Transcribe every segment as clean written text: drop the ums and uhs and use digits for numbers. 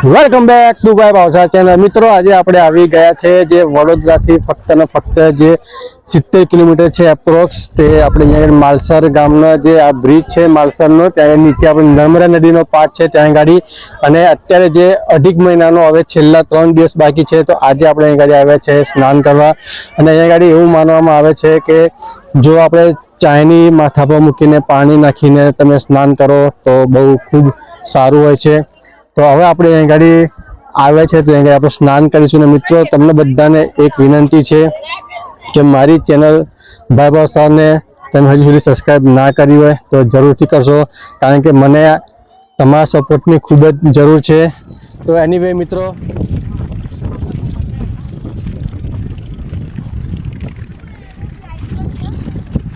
Welcome back to ભાઈ ભાવસા channel. મિત્રો આજે આપણે આવી ગયા છે જે વડોદરાથી ફક્ત ને ફક્ત જે 70 કિલોમીટર છે એપ્રોક્સ, તે આપણે અહીંયા માલસર ગામનો જે આ બ્રિજ છે માલસરનો, ત્યાં નીચે આપણે નર્મદા નદીનો પાટ છે ત્યાં ગાડી। અને અત્યારે જે અઢીક મહિનાનો હવે છેલ્લા 3 દિવસ બાકી છે, તો આજે આપણે અહીં ગાડી આવ્યા છે સ્નાન કરવા। અને અહીંયા ગાડી એવું માનવામાં આવે છે કે જો આપણે ચાયની માથા પર મૂકીને પાણી નાખીને તમે સ્નાન કરો તો બહુ ખૂબ સારું હોય છે। તો હવે આપણે અહીં ગાડી આવે છે તો અહીં આપણે સ્નાન કરીશું। અને મિત્રો તમને બધાને એક વિનંતી છે કે મારી ચેનલ ભાઈ ભાવસાને તમે હજી સુધી સબસ્ક્રાઈબ ના કરી હોય તો જરૂરથી કરશો, કારણ કે મને તમારા સપોર્ટની ખૂબ જ જરૂર છે। તો એનીવે મિત્રો,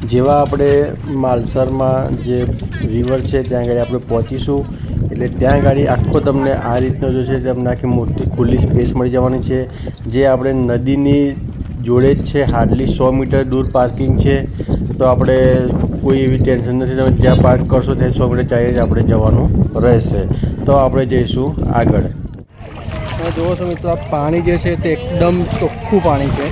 જેવા આપણે માલસરમાં જે રિવર છે ત્યાં આગળ આપણે પહોંચીશું, એટલે ત્યાં ગાડી આખો તમને આ રીતનો જો છે તમને આખી મોટી ખુલ્લી સ્પેસ મળી જવાની છે, જે આપણે નદીની જોડે જ છે। હાર્ડલી 100 મીટર દૂર પાર્કિંગ છે, તો આપણે કોઈ એવી ટેન્શન નથી। તમે જ્યાં પાર્ક કરશો ત્યાં 100 મીટર ચાલીને આપણે જવાનું રહેશે। તો આપણે જઈશું આગળ। તમે જુઓ છો મિત્રો, આ પાણી જે છે તે એકદમ ચોખ્ખું પાણી છે।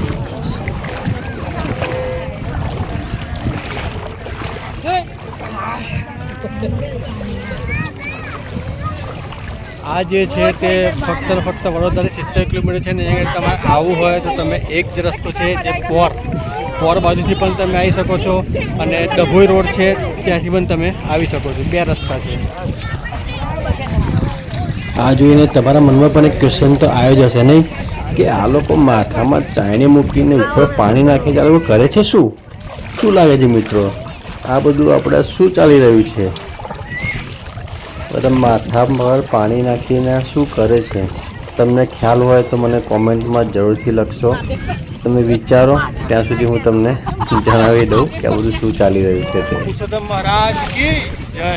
આ જે છે તે ફક્ત વડોદરાથી 70 કિલોમીટર છે ને અહીંયા તમારે આવવું હોય તો તમે એક જ રસ્તો છે, જે પોર બાજુથી પણ તમે આવી શકો છો, અને ડભોઈ રોડ છે ત્યાંથી પણ તમે આવી શકો છો। 2 રસ્તા છે। આ જોઈને તમારા મનમાં પણ એક ક્વેશ્ચન તો આવ્યો જ હશે નહીં, કે આ લોકો માથામાં ચાયને મૂકીને ઉપર પાણી નાખે છે, આ લોકો કરે છે શું લાગે છે મિત્રો? આ બધું આપણે શું ચાલી રહ્યું છે? બધા માથા પર પાણી નાખીને શું કરે છે? તમને ખ્યાલ હોય તો મને કોમેન્ટમાં જરૂરથી લખશો। તમે વિચારો, ત્યાં સુધી હું તમને જણાવી દઉં કે આ બધું શું ચાલી રહ્યું છે તે। પુરુષોત્તમ મહારાજ કી જય।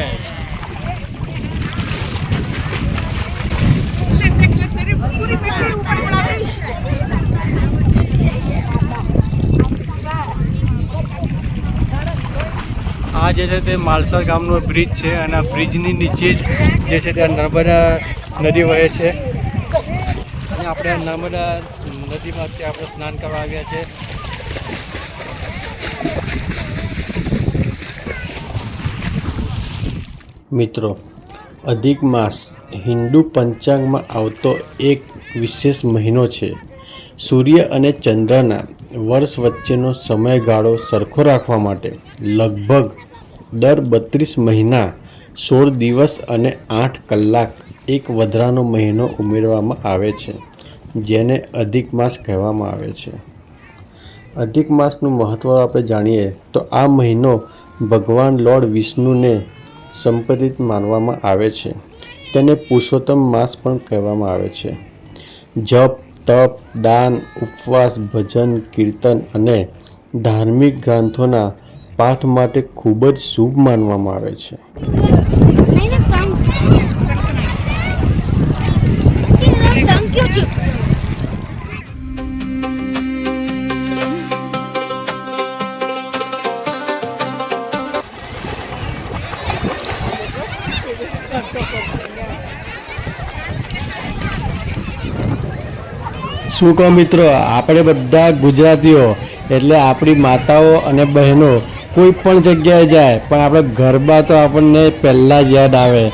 આ જે છે તે માલસર ગામનો બ્રિજ છે, અને આ બ્રિજની નીચે જ જે છે ત્યાં નર્મદા નદી વહે છે, અને આપણે નર્મદા નદીમાં આપણે સ્નાન કરવા આવ્યા છે। મિત્રો, અધિક માસ હિન્દુ પંચાંગમાં આવતો એક વિશેષ મહિનો છે। સૂર્ય અને ચંદ્રના વર્ષ વચ્ચેનો સમયગાળો સરખો રાખવા માટે લગભગ દર 32 મહિના 16 દિવસ અને 8 કલાક એક વધારાનો મહિનો ઉમેરવામાં આવે છે, જેને અધિક માસ કહેવામાં આવે છે। અધિક માસનું મહત્ત્વ આપણે જાણીએ તો આ મહિનો ભગવાન લોર્ડ વિષ્ણુને સમર્પિત માનવામાં આવે છે। તેને પુરુષોત્તમ માસ પણ કહેવામાં આવે છે। જપ, તપ, દાન, ઉપવાસ, ભજન, કીર્તન અને ધાર્મિક ગ્રંથોના પાઠ માટે ખૂબ જ શુભ માનવામાં આવે છે। શું કહો મિત્રો, આપણે બધા ગુજરાતીઓ એટલે આપણી માતાઓ અને બહેનો કોઈ પણ જગ્યાએ જાય પણ આપણે ગરબા તો આપણને પહેલાં જ યાદ આવે।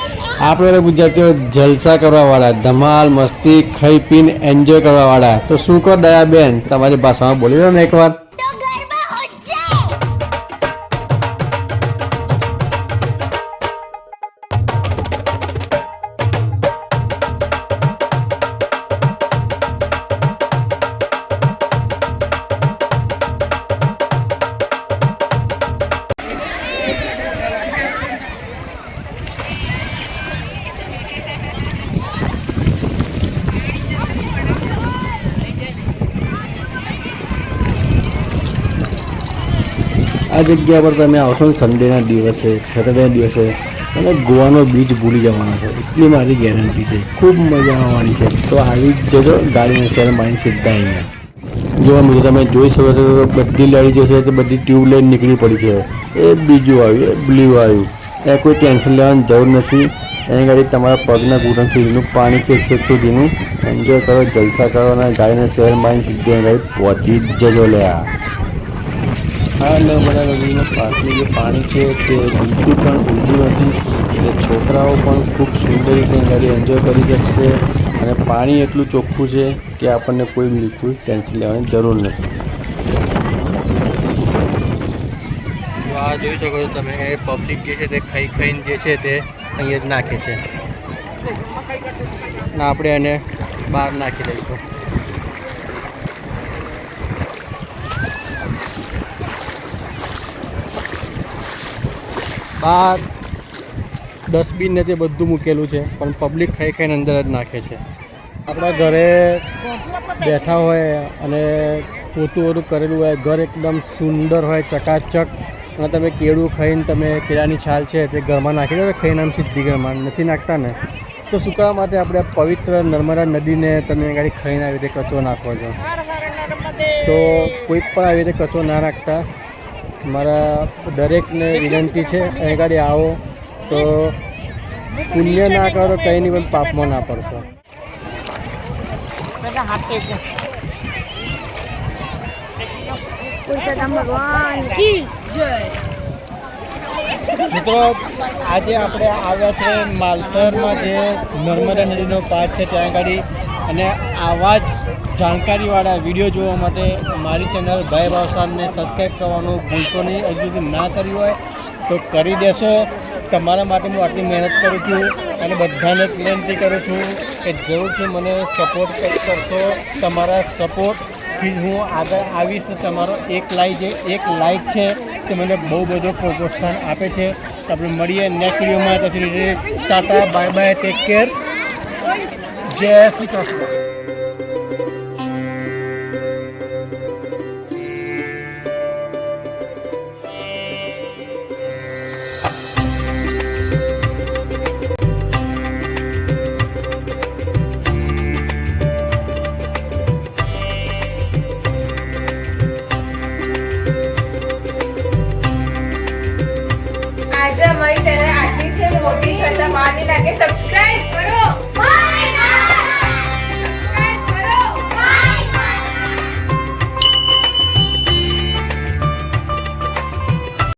આપણે ગુજરાતીઓ જલસા કરવાવાળા, ધમાલ મસ્તી ખાઈ પીને એન્જોય કરવાવાળા। તો શું કહો દયાબેન, તમારી ભાષામાં બોલી લો ને એકવાર। આ જગ્યા પર તમે આવશો ને સન્ડેના દિવસે, સેટરડેના દિવસે, અને ગોવાનો બીચ ભૂલી જવાનો છે, એટલી મારી ગેરંટી છે। ખૂબ મજા આવવાની છે। તો આવી જ જજો ગાડીને શેર મારીને સીધા અહીંયા। જોવા મિત્રો તમે જોઈ શકો છો, બધી લાડી જે છે તે બધી ટ્યુબ લઈને નીકળી પડી છે। એ બીજું આવ્યું, એ બ્લુ આવ્યું, એ કોઈ ટેન્શન લેવાની જરૂર નથી। એની ગાડી તમારા પગના ઘૂંટણ સુધીનું પાણી છે છેક સુધીનું એન્જોય કરો, જલસા કરો અને ગાડીને શહેર મારીને સીધી ગાડી પહોંચી જજો લ્યા. આ નર્મદા નદીનું પાછળનું જે પાણી છે તે બિલકુલ પણ ઊંડું નથી એટલે છોકરાઓ પણ ખૂબ સુંદર રીતે ગાડી એન્જોય કરી શકશે અને પાણી એટલું ચોખ્ખું છે કે આપણને કોઈ બિલકુલ ટેન્શન લેવાની જરૂર નથી. આ જોઈ શકો છો તમે કે પબ્લિક જે છે તે ખાઈને જે છે તે અહીંયા જ નાખે છે ને આપણે એને બહાર નાખી દઈશું. બહાર ડસ્ટબિન ને તે બધું મૂકેલું છે પણ પબ્લિક ખાઈને અંદર જ નાખે છે. આપણા ઘરે બેઠા હોય અને પોતું ઓરું કરેલું હોય, ઘર એકદમ સુંદર હોય, ચકાચક, અને તમે કેળું ખાઈને તમે કેળાની છાલ છે તે ઘરમાં નાખી દો તો ખાઈને આમ સીધી ઘરમાં નથી નાખતા ને, તો શું કરવા માટે આપણે પવિત્ર નર્મદા નદીને તમે ગાડી ખાઈને આવી રીતે કચરો નાખો છો? તો કોઈ પણ આવી રીતે કચરો ના નાખતા. મારા દરેકને વિનંતી છે અહીં ગાડી આવો તો પુણ્ય ના કરો કંઈ નહીં પણ પાપમાં ના પડશો. મિત્રો આજે આપણે આવ્યા છે માલસરમાં જે નર્મદા નદીનો પાઠ છે ત્યાં આગળ, અને આવા જ જાણકારીવાળા વિડીયો જોવા માટે મારી ચેનલ ભાઈ ભાવસારને સબસ્ક્રાઈબ કરવાનું ભૂલશો નહીં. હજુ સુધી ના કર્યું હોય તો કરી દેશો. તમારા માટે હું આટલી મહેનત કરું છું અને બધાને વિનંતી કરું છું કે જરૂરથી મને સપોર્ટ કરશો. તમારા સપોર્ટથી હું આગળ આવીશ. તમારો એક લાઈક છે તે મને બહુ બધો પ્રોત્સાહન આપે છે. આપણે મળીએ નેક્સ્ટ વિડીયોમાં. ત્યાં સુધી Tata, bye bye, take care, જય શ્રી કૃષ્ણ.